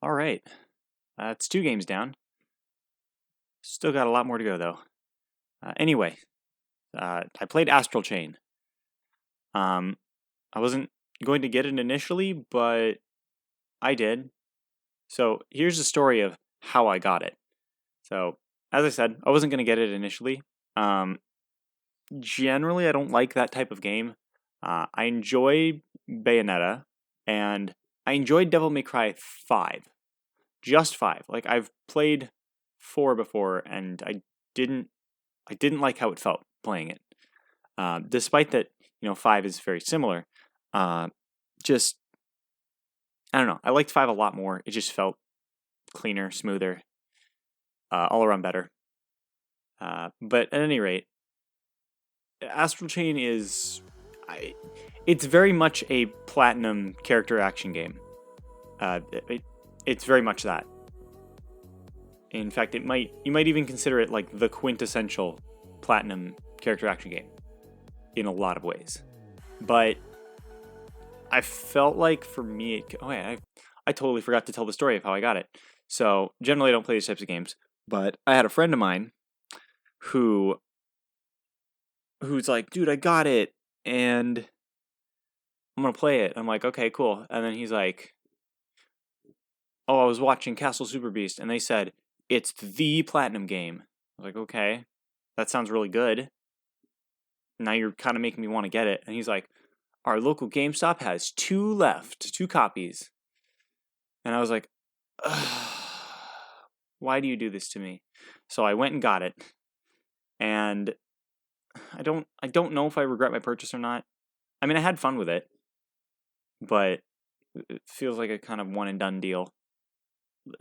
All right. It's 2 games down. Still got a lot more to go, though. Anyway, I played Astral Chain. I wasn't going to get it initially, but I did. So here's the story of how I got it. So, as I said, I wasn't going to get it initially. Generally, I don't like that type of game. I enjoy Bayonetta, and I enjoyed Devil May Cry 5. Just 5. Like, I've played 4 before, and I didn't like how it felt playing it. Despite that, 5 is very similar. Just, I don't know. I liked 5 a lot more. It just felt cleaner, smoother, all around better. But at any rate, Astral Chain it's very much a platinum character action game. It's very much that. In fact, you might even consider it like the quintessential platinum character action game in a lot of ways. But I felt like for me, I totally forgot to tell the story of how I got it. So generally I don't play these types of games, but I had a friend of mine who's like, dude, I got it, and I'm gonna play it. I'm like, okay, cool. And then he's like, oh, I was watching Castle Super Beast, and they said it's the platinum game. I was like, okay, that sounds really good. Now you're kind of making me want to get it. And he's like, our local GameStop has 2 left, 2 copies. And I was like, why do you do this to me? So I went and got it, and I don't know if I regret my purchase or not. I mean, I had fun with it, but it feels like a kind of one and done deal.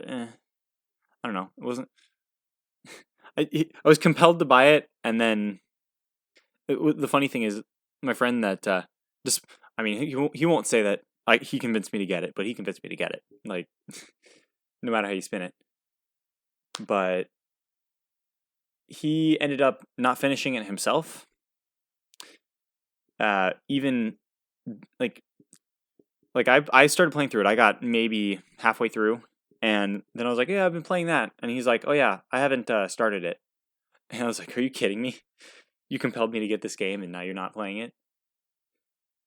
I don't know. It wasn't. I was compelled to buy it, and then the funny thing is, my friend that he won't say that he convinced me to get it, but he convinced me to get it. Like, no matter how you spin it. But he ended up not finishing it himself. Even like I started playing through it. I got maybe halfway through, and then I was like, yeah, I've been playing that. And he's like, oh yeah, I haven't started it. And I was like, are you kidding me? You compelled me to get this game, and now you're not playing it?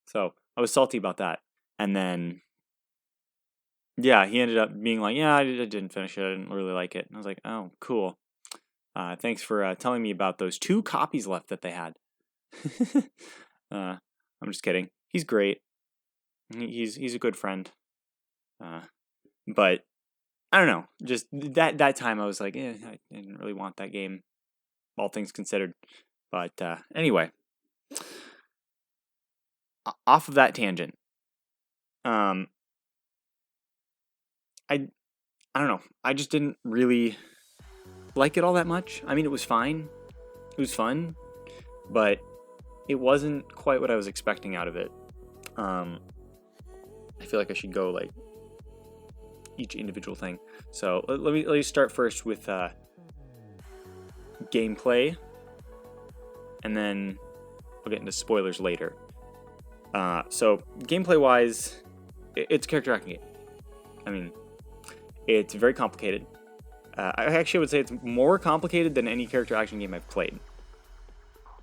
So I was salty about that. And then, yeah, he ended up being like, yeah, I didn't finish it. I didn't really like it. And I was like, oh, cool. Thanks for telling me about those 2 copies left that they had. I'm just kidding. He's great. He's a good friend. But I don't know. Just that time I was like, I didn't really want that game, all things considered. But anyway, off of that tangent. I don't know. I just didn't really like it all that much. I mean, it was fine. It was fun, but it wasn't quite what I was expecting out of it. I feel like I should go like each individual thing. So let me start first with gameplay, and then I'll get into spoilers later. So gameplay wise, it's a character action game. I mean, it's very complicated. I actually would say it's more complicated than any character action game I've played.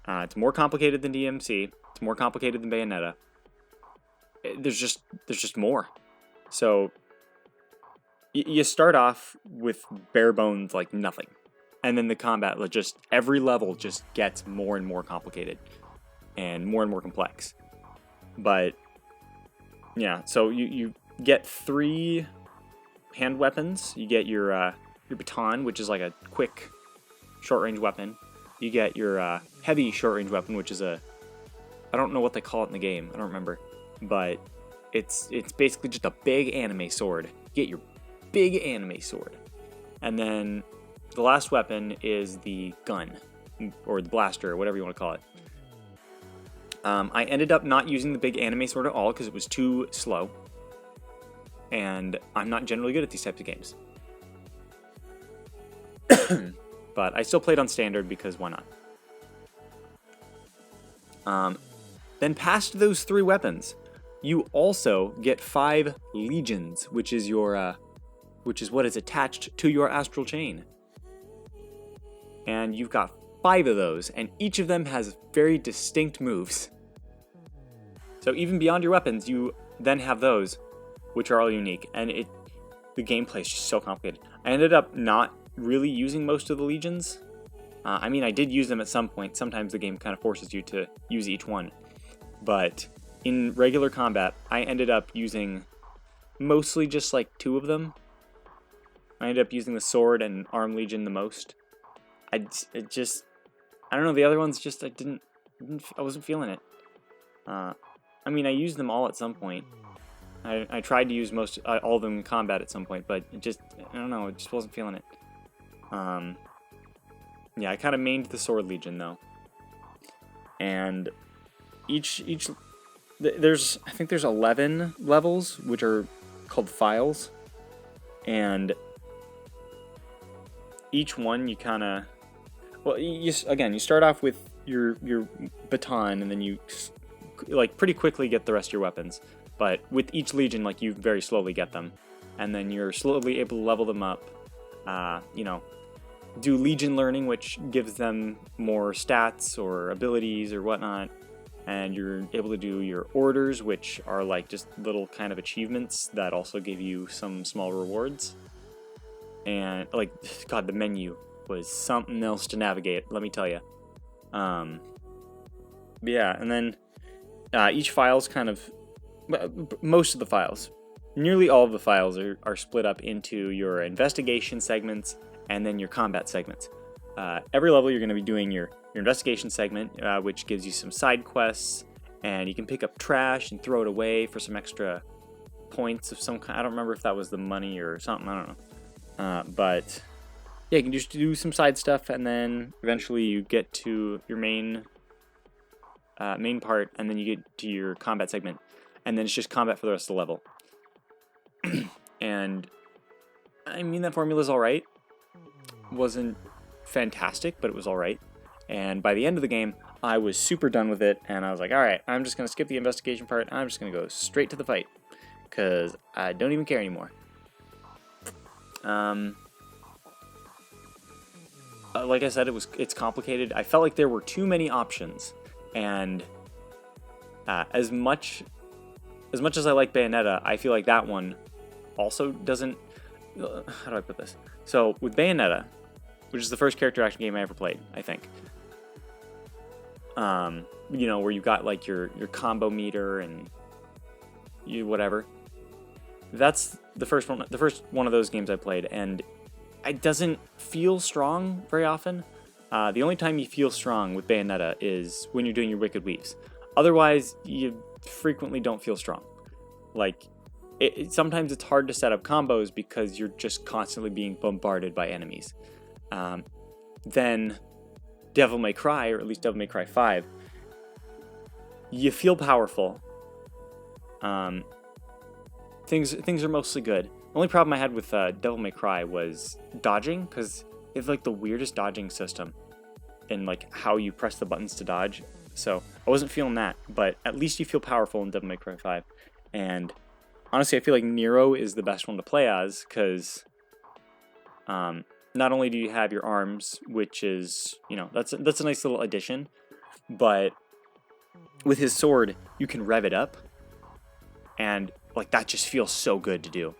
It's more complicated than DMC. It's more complicated than Bayonetta. There's just more. So you start off with bare bones, like nothing, and then the combat, just every level just gets more and more complicated and more complex. But yeah, so you get 3 hand weapons. You get your baton, which is like a quick short range weapon. You get your heavy short range weapon, which is I don't know what they call it in the game. I don't remember, but it's basically just a big anime sword. You get your big anime sword, and then the last weapon is the gun or the blaster or whatever you want to call it. I ended up not using the big anime sword at all because it was too slow, and I'm not generally good at these types of games. But I still played on standard because why not? Then past those 3 weapons, you also get 5 legions, which is your which is what is attached to your astral chain. And you've got 5 of those, and each of them has very distinct moves. So even beyond your weapons, you then have those, which are all unique, and the gameplay is just so complicated. I ended up not really using most of the legions. I mean, I did use them at some point. Sometimes the game kind of forces you to use each one. But in regular combat, I ended up using mostly just like 2 of them. I ended up using the sword and arm legion the most. I don't know, the other ones just, I wasn't feeling it. I mean, I used them all at some point. I tried to use all of them in combat at some point, but I don't know, it just wasn't feeling it. Yeah, I kind of mained the sword legion though. And I think there's 11 levels, which are called files. And each one you kind of, well, you start off with your baton, and then you like pretty quickly get the rest of your weapons. But with each legion, like, you very slowly get them, and then you're slowly able to level them up. Do legion learning, which gives them more stats or abilities or whatnot, and you're able to do your orders, which are like just little kind of achievements that also give you some small rewards. And like, God, the menu was something else to navigate, let me tell you. Yeah, and then each file's kind of, most of the files, nearly all of the files are split up into your investigation segments and then your combat segments. Every level you're going to be doing your investigation segment, which gives you some side quests, and you can pick up trash and throw it away for some extra points of some kind. I don't remember if that was the money or something, I don't know. But yeah, you can just do some side stuff, and then eventually you get to your main part, and then you get to your combat segment, and then it's just combat for the rest of the level. And I mean, that formula's alright. Wasn't fantastic, but it was alright. And by the end of the game, I was super done with it, and I was like, alright, I'm just going to skip the investigation part, and I'm just going to go straight to the fight, because I don't even care anymore. Like I said, it's complicated. I felt like there were too many options, and as much as I like Bayonetta, I feel like that one also doesn't. How do I put this? So with Bayonetta, which is the first character action game I ever played, I think. Where you got like your combo meter and whatever. That's the first one of those games I played, and it doesn't feel strong very often. The only time you feel strong with Bayonetta is when you're doing your Wicked Weaves. Otherwise, you frequently don't feel strong. Like, sometimes it's hard to set up combos because you're just constantly being bombarded by enemies. Then Devil May Cry, or at least Devil May Cry 5, you feel powerful. Things are mostly good. The only problem I had with Devil May Cry was dodging, because it's like the weirdest dodging system in like how you press the buttons to dodge. So I wasn't feeling that, but at least you feel powerful in Devil May Cry 5. And honestly, I feel like Nero is the best one to play as, because not only do you have your arms, which is, that's a nice little addition, but with his sword, you can rev it up, and like that just feels so good to do.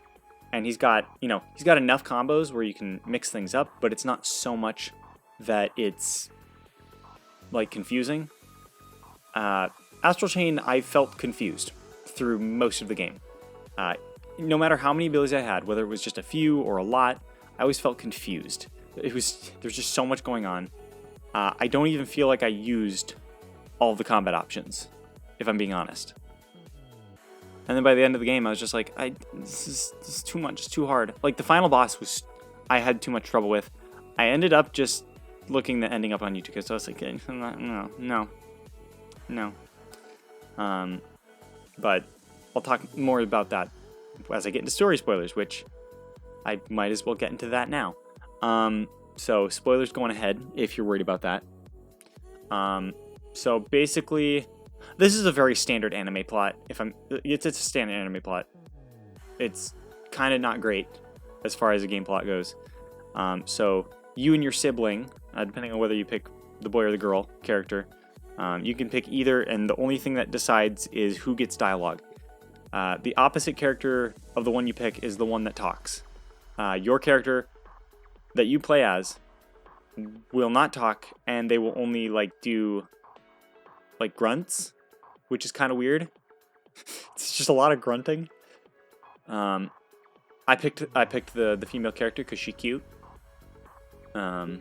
And he's got enough combos where you can mix things up, but it's not so much that it's like confusing. Astral Chain, I felt confused through most of the game. No matter how many abilities I had, whether it was just a few or a lot, I always felt confused. There's just so much going on. I don't even feel like I used all of the combat options, if I'm being honest. And then by the end of the game, I was just like, this is too much, it's too hard. Like, the final boss I had too much trouble with. I ended up just ending up on YouTube, because I was like, no. But I'll talk more about that as I get into story spoilers, which I might as well get into that now. So spoilers going ahead if you're worried about that. So basically, this is a very standard anime plot. It's a standard anime plot. It's kind of not great. as far as the game plot goes. So you and your sibling, depending on whether you pick the boy or the girl character, you can pick either, and the only thing that decides is who gets dialogue. The opposite character of the one you pick is the one that talks. Your character that you play as will not talk, and they will only do grunts, which is kind of weird. It's just a lot of grunting. I picked the female character because she's cute. But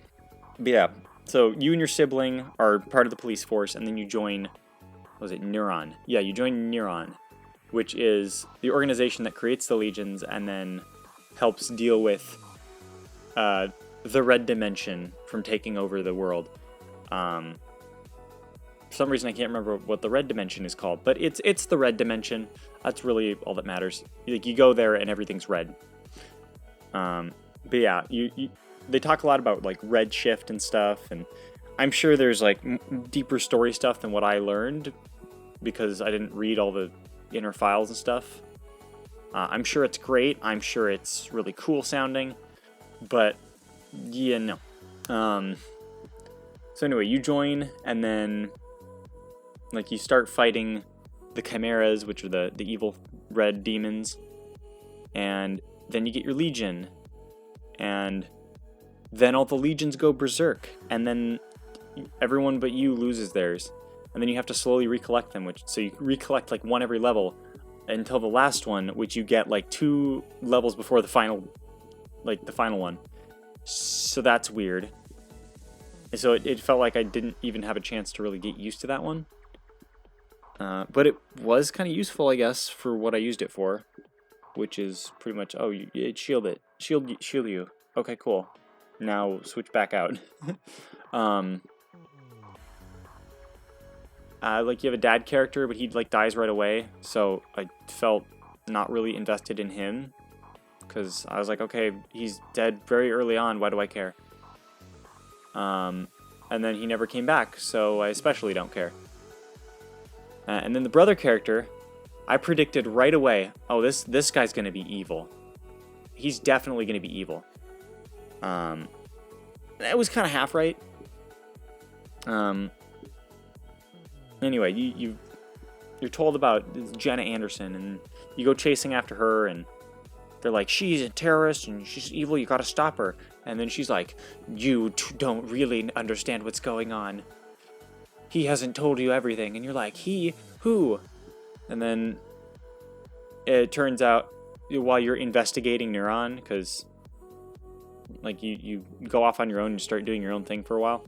yeah, so you and your sibling are part of the police force, and then you join, what was it, Neuron? Yeah, you join Neuron, which is the organization that creates the legions and then helps deal with the red dimension from taking over the world. For some reason I can't remember what the red dimension is called, but it's the red dimension. That's really all that matters. You go there and everything's red. But yeah, they talk a lot about red shift and stuff, and I'm sure there's deeper story stuff than what I learned because I didn't read all the inner files and stuff. I'm sure it's great. I'm sure it's really cool sounding, but yeah, no. So anyway, you join, and then you start fighting the chimeras, which are the evil red demons, and then you get your legion, and then all the legions go berserk, and then everyone but you loses theirs, and then you have to slowly recollect them, so you recollect one every level until the last one, which you get 2 levels before the final one. So that's weird. And so it felt like I didn't even have a chance to really get used to that one. But it was kind of useful, I guess, for what I used it for, which is pretty much, shield you. Okay, cool. Now switch back out. You have a dad character, but he dies right away, so I felt not really invested in him, because I was like, okay, he's dead very early on, why do I care? And then he never came back, so I especially don't care. And then the brother character, I predicted right away, oh, this guy's gonna be evil. He's definitely gonna be evil. It was kind of half right. Anyway, you're told about Jenna Anderson, and you go chasing after her, and they're like, she's a terrorist and she's evil, you gotta stop her. And then she's like, you don't really understand what's going on. He hasn't told you everything. And you're like, he? Who? And then it turns out, while you're investigating Neuron, because you go off on your own and start doing your own thing for a while,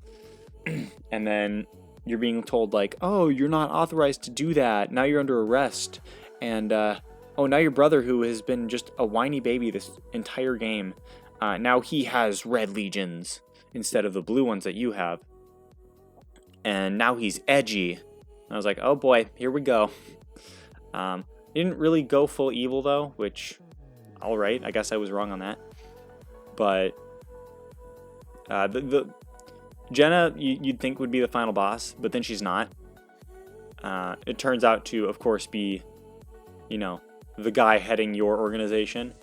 and then you're being told oh, you're not authorized to do that, now you're under arrest, and oh, now your brother, who has been just a whiny baby this entire game, now he has red legions instead of the blue ones that you have, and now he's edgy. And I was like, oh boy, here we go. Didn't really go full evil though, which, alright, I guess I was wrong on that. But the Jenna, you'd think would be the final boss, but then she's not. It turns out to, of course, be, the guy heading your organization,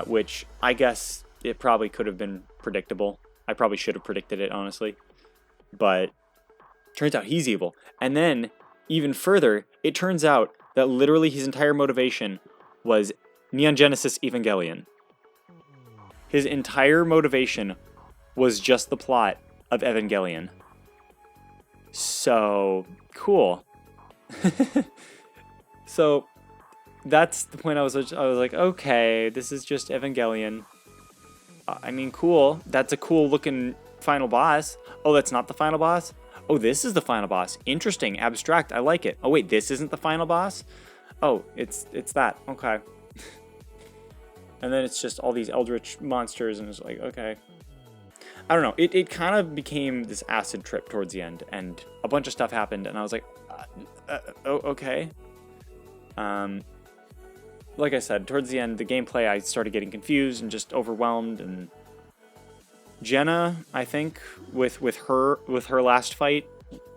which I guess it probably could have been predictable. I probably should have predicted it, honestly. But turns out he's evil. And then, even further, it turns out that literally his entire motivation was Neon Genesis Evangelion. His entire motivation was just the plot of Evangelion. So, cool. So, that's the point I was like, okay, this is just Evangelion. I mean, cool. That's a cool looking final boss. Oh, that's not the final boss? Oh, this is the final boss. Interesting, abstract, I like it. Oh wait, this isn't the final boss? Oh, it's that, okay. And then it's just all these eldritch monsters, and it's like, okay. I don't know, it kind of became this acid trip towards the end, and a bunch of stuff happened, and I was like, oh, okay. Like I said, towards the end, the gameplay, I started getting confused and just overwhelmed, and Jenna, I think, with her last fight,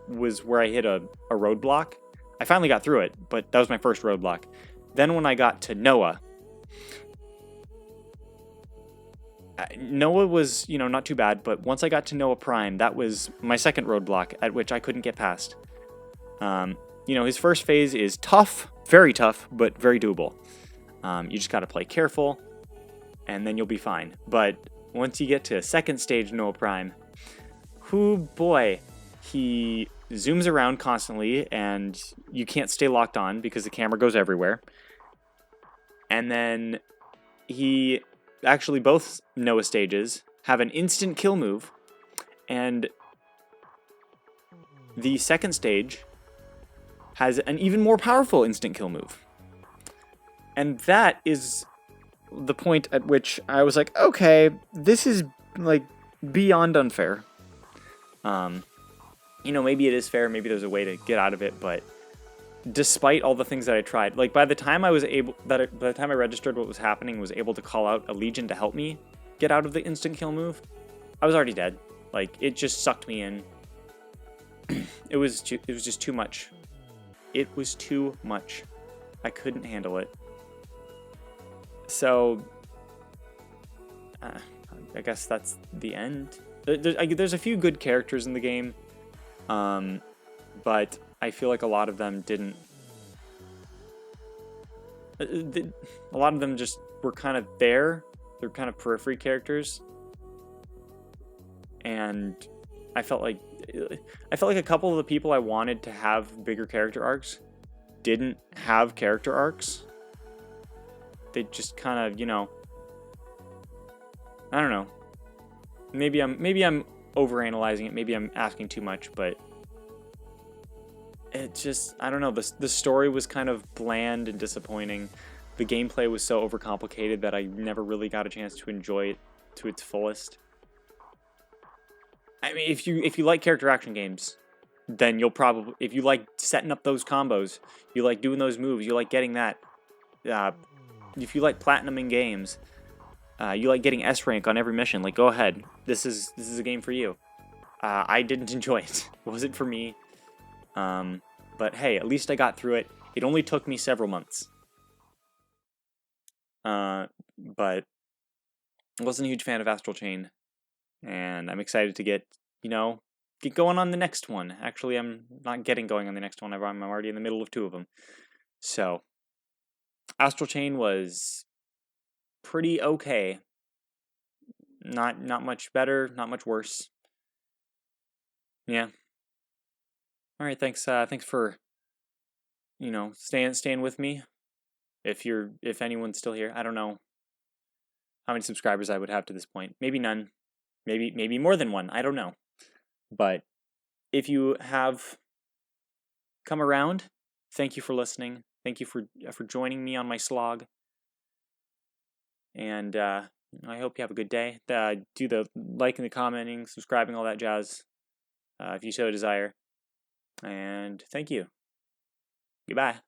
was where I hit a roadblock. I finally got through it, but that was my first roadblock. Then when I got to Noah, Noah was, not too bad, but once I got to Noah Prime, that was my second roadblock at which I couldn't get past. His first phase is tough, very tough, but very doable. You just got to play careful, and then you'll be fine. But once you get to second stage Noah Prime, boy, he zooms around constantly, and you can't stay locked on because the camera goes everywhere. And then both Noah stages have an instant kill move, and the second stage has an even more powerful instant kill move. And that is the point at which I was like, okay, this is like beyond unfair. Maybe it is fair, maybe there's a way to get out of it, but despite all the things that I tried, like by the time I registered what was happening, was able to call out a legion to help me get out of the instant kill move, I was already dead. Like, it just sucked me in. It was just too much. It was too much. I couldn't handle it. So, I guess that's the end. There's a few good characters in the game, but I feel like a lot of them didn't. A lot of them just were kind of there. They're kind of periphery characters, and I felt like a couple of the people I wanted to have bigger character arcs didn't have character arcs. They just kind of, I don't know. Maybe I'm overanalyzing it. Maybe I'm asking too much, but it just, I don't know. The story was kind of bland and disappointing. The gameplay was so overcomplicated that I never really got a chance to enjoy it to its fullest. I mean, if you like character action games, then you'll probably, if you like setting up those combos, you like doing those moves, you like getting that. If you like platinum in games, you like getting S rank on every mission, like, go ahead. This is a game for you. I didn't enjoy it. It wasn't for me. But hey, at least I got through it. It only took me several months. But I wasn't a huge fan of Astral Chain, and I'm excited to get going on the next one. Actually, I'm not getting going on the next one. I'm already in the middle of two of them. So, Astral Chain was pretty okay. Not much better, not much worse. Yeah. All right, thanks for staying with me. If anyone's still here, I don't know how many subscribers I would have to this point. Maybe none. Maybe more than one. I don't know. But if you have come around, thank you for listening. Thank you for joining me on my slog. And I hope you have a good day. Do the liking, the commenting, subscribing, all that jazz, if you so desire. And thank you. Goodbye.